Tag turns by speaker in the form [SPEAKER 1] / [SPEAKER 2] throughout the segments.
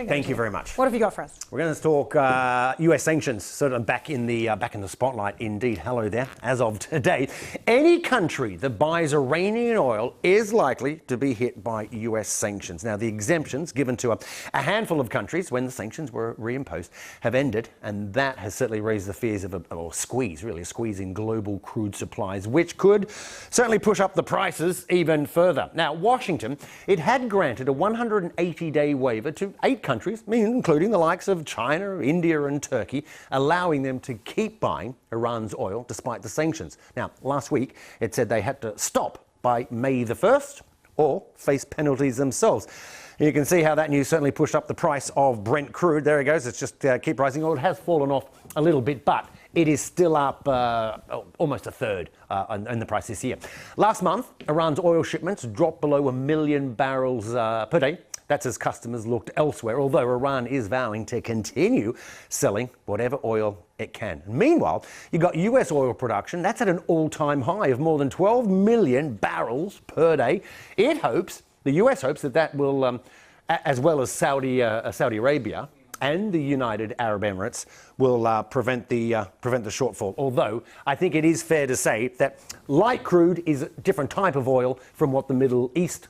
[SPEAKER 1] Thank you very much.
[SPEAKER 2] What have you got for us?
[SPEAKER 1] We're going to talk US sanctions, sort of back in the spotlight indeed. Hello there. As of today, any country that buys Iranian oil is likely to be hit by US sanctions. Now, the exemptions given to a handful of countries when the sanctions were reimposed have ended, and that has certainly raised the fears of a squeeze in global crude supplies, which could certainly push up the prices even further. Now, Washington, it had granted a 180-day waiver to 8 countries, including the likes of China, India and Turkey, allowing them to keep buying Iran's oil despite the sanctions. Now, last week, it said they had to stop by May the 1st or face penalties themselves. You can see how that news certainly pushed up the price of Brent crude. There it goes. It's just keep rising. Well, it has fallen off a little bit, but it is still up almost a third in the price this year. Last month, Iran's oil shipments dropped below 1 million barrels per day. That's as customers looked elsewhere, although Iran is vowing to continue selling whatever oil it can. Meanwhile, you've got US oil production. That's at an all-time high of more than 12 million barrels per day. The US hopes that will, as well as Saudi Arabia and the United Arab Emirates, will prevent the shortfall. Although I think it is fair to say that light crude is a different type of oil from what the Middle East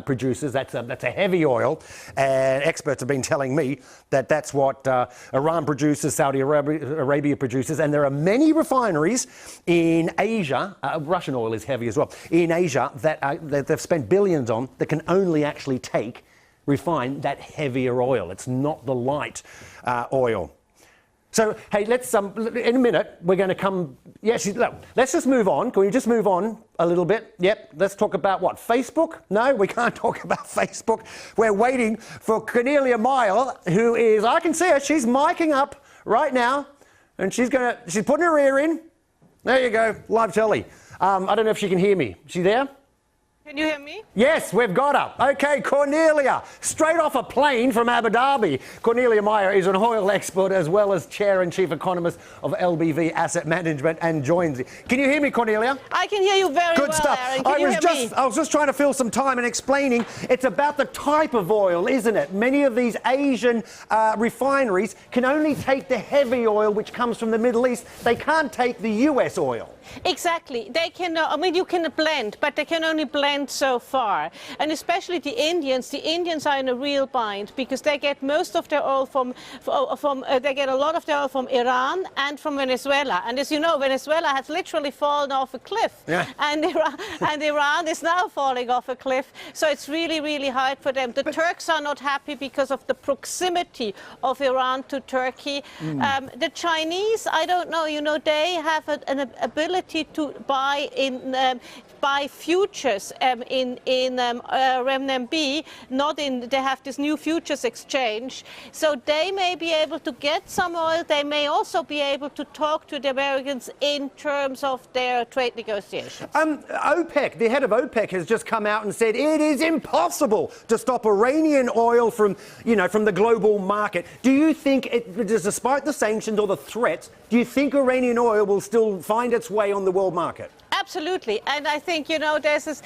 [SPEAKER 1] produces. That's a heavy oil, and experts have been telling me that that's what Iran produces, Saudi Arabia produces, and there are many refineries in Asia. Russian oil is heavy as well in Asia that they've spent billions on that can only actually refine that heavier oil. It's not the light oil. So, hey, let's in a minute, we're going to come... Yes, let's just move on. Can we just move on a little bit? Yep, let's talk about what? Facebook? No, we can't talk about Facebook. We're waiting for Cornelia Meyer, who is... I can see her. She's miking up right now, and she's putting her ear in. There you go, live telly. I don't know if she can hear me. Is she there?
[SPEAKER 3] Can you hear me?
[SPEAKER 1] Yes, we've got her. Okay, Cornelia, straight off a plane from Abu Dhabi. Cornelia Meyer is an oil expert as well as chair and chief economist of LBV Asset Management and joins. Can you hear me, Cornelia?
[SPEAKER 3] I can hear you very
[SPEAKER 1] Good
[SPEAKER 3] well,
[SPEAKER 1] stuff.
[SPEAKER 3] Aaron. Can you hear me?
[SPEAKER 1] I was just trying to fill some time in explaining it's about the type of oil, isn't it? Many of these Asian refineries can only take the heavy oil which comes from the Middle East. They can't take the US oil.
[SPEAKER 3] Exactly. They can, you can blend, but they can only blend so far. And especially the Indians are in a real bind because they get most of their oil they get a lot of their oil from Iran and from Venezuela. And as you know, Venezuela has literally fallen off a cliff. Yeah. And Iran is now falling off a cliff. So it's really, really hard for them. The Turks are not happy because of the proximity of Iran to Turkey. The Chinese, I don't know, they have an ability to buy futures in renminbi, they have this new futures exchange, so they may be able to get some oil. They may also be able to talk to the Americans in terms of their trade negotiations.
[SPEAKER 1] OPEC, the head of OPEC has just come out and said it is impossible to stop Iranian oil from the global market. Do you think, despite the sanctions or the threats, do you think Iranian oil will still find its way on the world market?
[SPEAKER 3] Absolutely, and I think, there's this,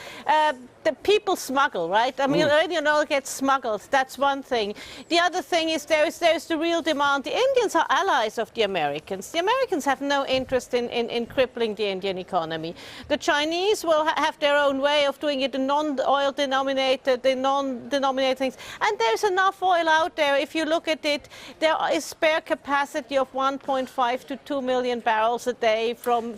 [SPEAKER 3] the people smuggle, right? I mean, Iranian oil gets smuggled, that's one thing. The other thing is there's the real demand. The Indians are allies of the Americans. The Americans have no interest in crippling the Indian economy. The Chinese will have their own way of doing it, the non-oil denominated things. And there's enough oil out there. If you look at it, there is spare capacity of 1.5 to 2 million barrels a day from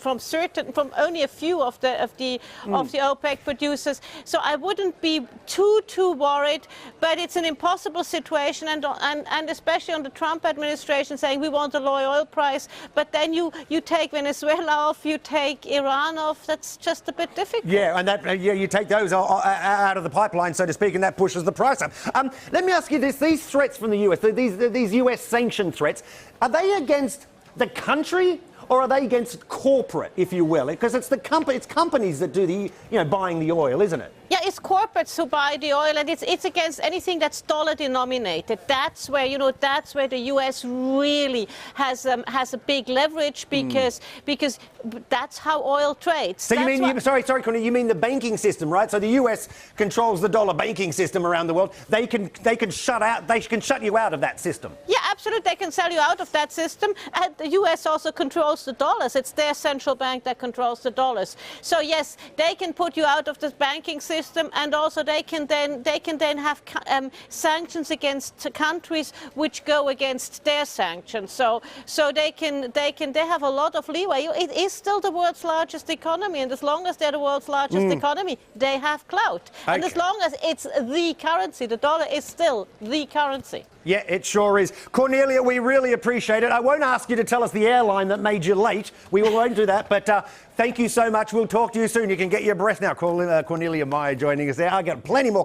[SPEAKER 3] only a few of the OPEC producers. So I wouldn't be too worried, but it's an impossible situation, and especially on the Trump administration saying we want a low oil price, but then you take Venezuela off, you take Iran off. That's just a bit difficult.
[SPEAKER 1] Yeah, and you take those out of the pipeline, so to speak, and that pushes the price up. Let me ask you this: these threats from the US, these US sanction threats, are they against the country, or are they against corporate, if you will? Because it's companies that do the buying the oil, isn't it?
[SPEAKER 3] Yeah, it's corporates who buy the oil, and it's against anything that's dollar denominated. That's where the U.S. really has a big leverage because that's how oil trades.
[SPEAKER 1] So you mean, sorry, Cornelia, you mean the banking system, right? So the U.S. controls the dollar banking system around the world. They can shut you out of that system.
[SPEAKER 3] Yeah, absolutely. They can sell you out of that system. And the U.S. also controls the dollars. It's their central bank that controls the dollars. So yes, they can put you out of the banking system, and also they can then have sanctions against countries which go against their sanctions. So they have a lot of leeway. It is still the world's largest economy, and as long as they're the world's largest economy, they have clout. Okay. And as long as it's the currency, the dollar is still the currency.
[SPEAKER 1] Yeah, it sure is. Cornelia, we really appreciate it. I won't ask you to tell us the airline that made you late. We won't do that, but thank you so much. We'll talk to you soon. You can get your breath now. Cornelia Meyer joining us there. I've got plenty more.